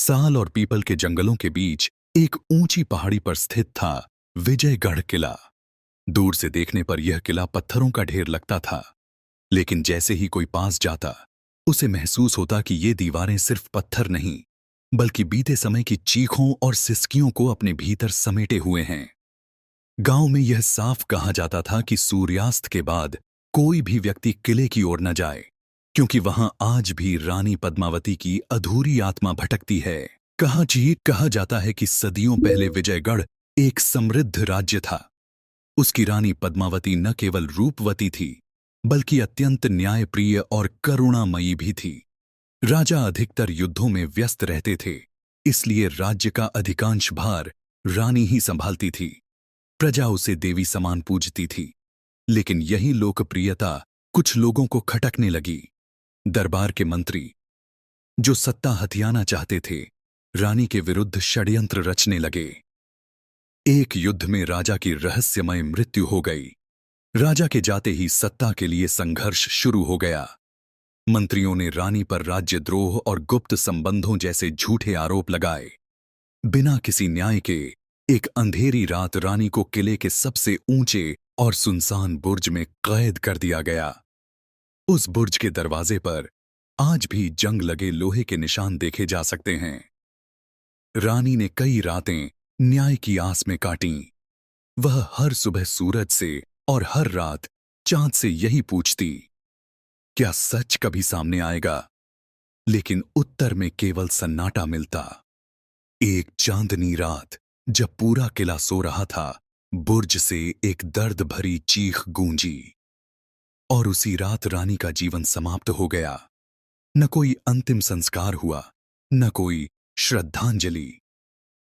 साल और पीपल के जंगलों के बीच एक ऊंची पहाड़ी पर स्थित था विजयगढ़ किला। दूर से देखने पर यह किला पत्थरों का ढेर लगता था, लेकिन जैसे ही कोई पास जाता उसे महसूस होता कि ये दीवारें सिर्फ पत्थर नहीं, बल्कि बीते समय की चीखों और सिसकियों को अपने भीतर समेटे हुए हैं। गांव में यह साफ कहा जाता था कि सूर्यास्त के बाद कोई भी व्यक्ति किले की ओर न जाए, क्योंकि वहां आज भी रानी पद्मावती की अधूरी आत्मा भटकती है। कहा जाता है कि सदियों पहले विजयगढ़ एक समृद्ध राज्य था। उसकी रानी पद्मावती न केवल रूपवती थी, बल्कि अत्यंत न्यायप्रिय और करुणामयी भी थी। राजा अधिकतर युद्धों में व्यस्त रहते थे, इसलिए राज्य का अधिकांश भार रानी ही संभालती थी। प्रजा उसे देवी समान पूजती थी, लेकिन यही लोकप्रियता कुछ लोगों को खटकने लगी। दरबार के मंत्री, जो सत्ता हथियाना चाहते थे, रानी के विरुद्ध षड्यंत्र रचने लगे। एक युद्ध में राजा की रहस्यमय मृत्यु हो गई। राजा के जाते ही सत्ता के लिए संघर्ष शुरू हो गया। मंत्रियों ने रानी पर राज्यद्रोह और गुप्त संबंधों जैसे झूठे आरोप लगाए। बिना किसी न्याय के एक अंधेरी रात रानी को किले के सबसे ऊंचे और सुनसान बुर्ज में कैद कर दिया गया। उस बुर्ज के दरवाजे पर आज भी जंग लगे लोहे के निशान देखे जा सकते हैं। रानी ने कई रातें न्याय की आस में काटीं। वह हर सुबह सूरज से और हर रात चांद से यही पूछती, क्या सच कभी सामने आएगा? लेकिन उत्तर में केवल सन्नाटा मिलता। एक चांदनी रात, जब पूरा किला सो रहा था, बुर्ज से एक दर्द भरी चीख गूंजी। और उसी रात रानी का जीवन समाप्त हो गया। न कोई अंतिम संस्कार हुआ, न कोई श्रद्धांजलि।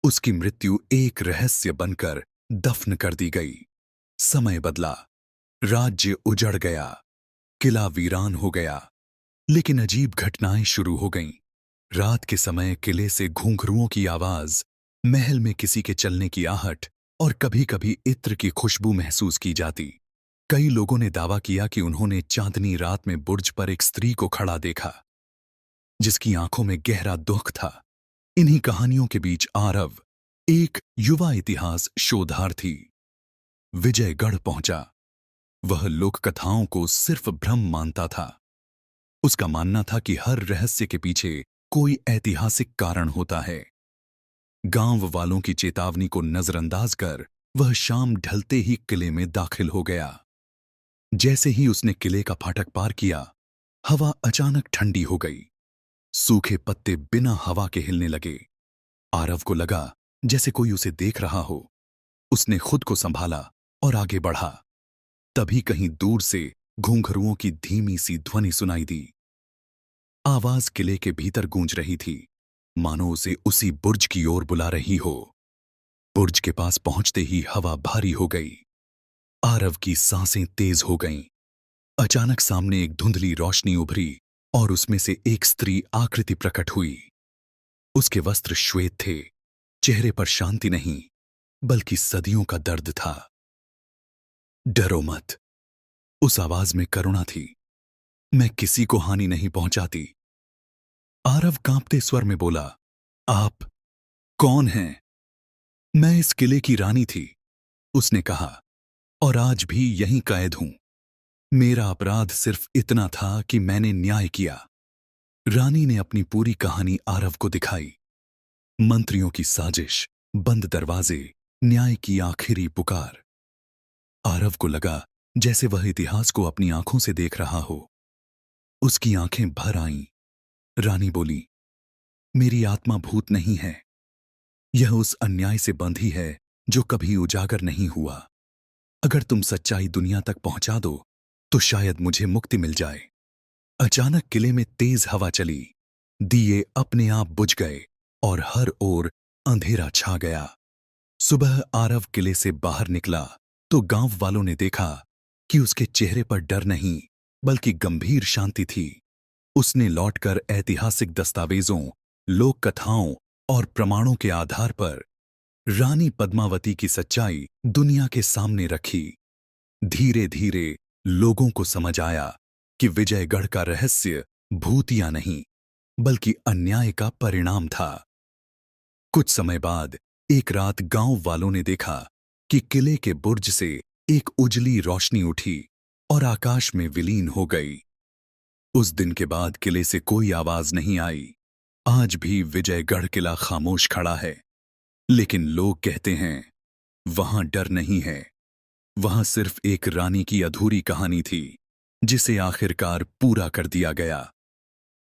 उसकी मृत्यु एक रहस्य बनकर दफन कर दी गई। समय बदला, राज्य उजड़ गया, किला वीरान हो गया, लेकिन अजीब घटनाएं शुरू हो गईं। रात के समय किले से घूंघरूओं की आवाज, महल में किसी के चलने की आहट और कभी-कभी इत्र की खुशबू महसूस की जाती। कई लोगों ने दावा किया कि उन्होंने चांदनी रात में बुर्ज पर एक स्त्री को खड़ा देखा, जिसकी आंखों में गहरा दुख था। इन्हीं कहानियों के बीच आरव, एक युवा इतिहास शोधार्थी, विजयगढ़ पहुंचा। वह लोक कथाओं को सिर्फ भ्रम मानता था। उसका मानना था कि हर रहस्य के पीछे कोई ऐतिहासिक कारण होता है। गांव वालों की चेतावनी को नजरअंदाज कर वह शाम ढलते ही किले में दाखिल हो गया। जैसे ही उसने किले का फाटक पार किया, हवा अचानक ठंडी हो गई। सूखे पत्ते बिना हवा के हिलने लगे। आरव को लगा जैसे कोई उसे देख रहा हो। उसने खुद को संभाला और आगे बढ़ा। तभी कहीं दूर से घूंघरूओं की धीमी सी ध्वनि सुनाई दी। आवाज किले के भीतर गूंज रही थी, मानो उसे उसी बुर्ज की ओर बुला रही हो। बुर्ज के पास पहुंचते ही हवा भारी हो गई। आरव की सांसें तेज हो गईं। अचानक सामने एक धुंधली रोशनी उभरी और उसमें से एक स्त्री आकृति प्रकट हुई। उसके वस्त्र श्वेत थे, चेहरे पर शांति नहीं, बल्कि सदियों का दर्द था। डरो मत, उस आवाज में करुणा थी। मैं किसी को हानि नहीं पहुंचाती। आरव कांपते स्वर में बोला, आप कौन हैं? मैं इस किले की रानी थी, उसने कहा, और आज भी यहीं कैद हूं। मेरा अपराध सिर्फ इतना था कि मैंने न्याय किया। रानी ने अपनी पूरी कहानी आरव को दिखाई। मंत्रियों की साजिश, बंद दरवाजे, न्याय की आखिरी पुकार। आरव को लगा जैसे वह इतिहास को अपनी आंखों से देख रहा हो। उसकी आंखें भर आईं। रानी बोली, मेरी आत्मा भूत नहीं है। यह उस अन्याय से बंधी है जो कभी उजागर नहीं हुआ। अगर तुम सच्चाई दुनिया तक पहुंचा दो तो शायद मुझे मुक्ति मिल जाए। अचानक किले में तेज हवा चली। दिए अपने आप बुझ गए और हर ओर अंधेरा छा गया। सुबह आरव किले से बाहर निकला तो गांव वालों ने देखा कि उसके चेहरे पर डर नहीं, बल्कि गंभीर शांति थी। उसने लौटकर ऐतिहासिक दस्तावेजों, लोक कथाओं और प्रमाणों के आधार पर रानी पद्मावती की सच्चाई दुनिया के सामने रखी। धीरे धीरे लोगों को समझ आया कि विजयगढ़ का रहस्य भूतिया नहीं, बल्कि अन्याय का परिणाम था। कुछ समय बाद एक रात गांव वालों ने देखा कि किले के बुर्ज से एक उजली रोशनी उठी और आकाश में विलीन हो गई। उस दिन के बाद किले से कोई आवाज नहीं आई। आज भी विजयगढ़ किला खामोश खड़ा है, लेकिन लोग कहते हैं वहां डर नहीं है, वहां सिर्फ एक रानी की अधूरी कहानी थी जिसे आखिरकार पूरा कर दिया गया।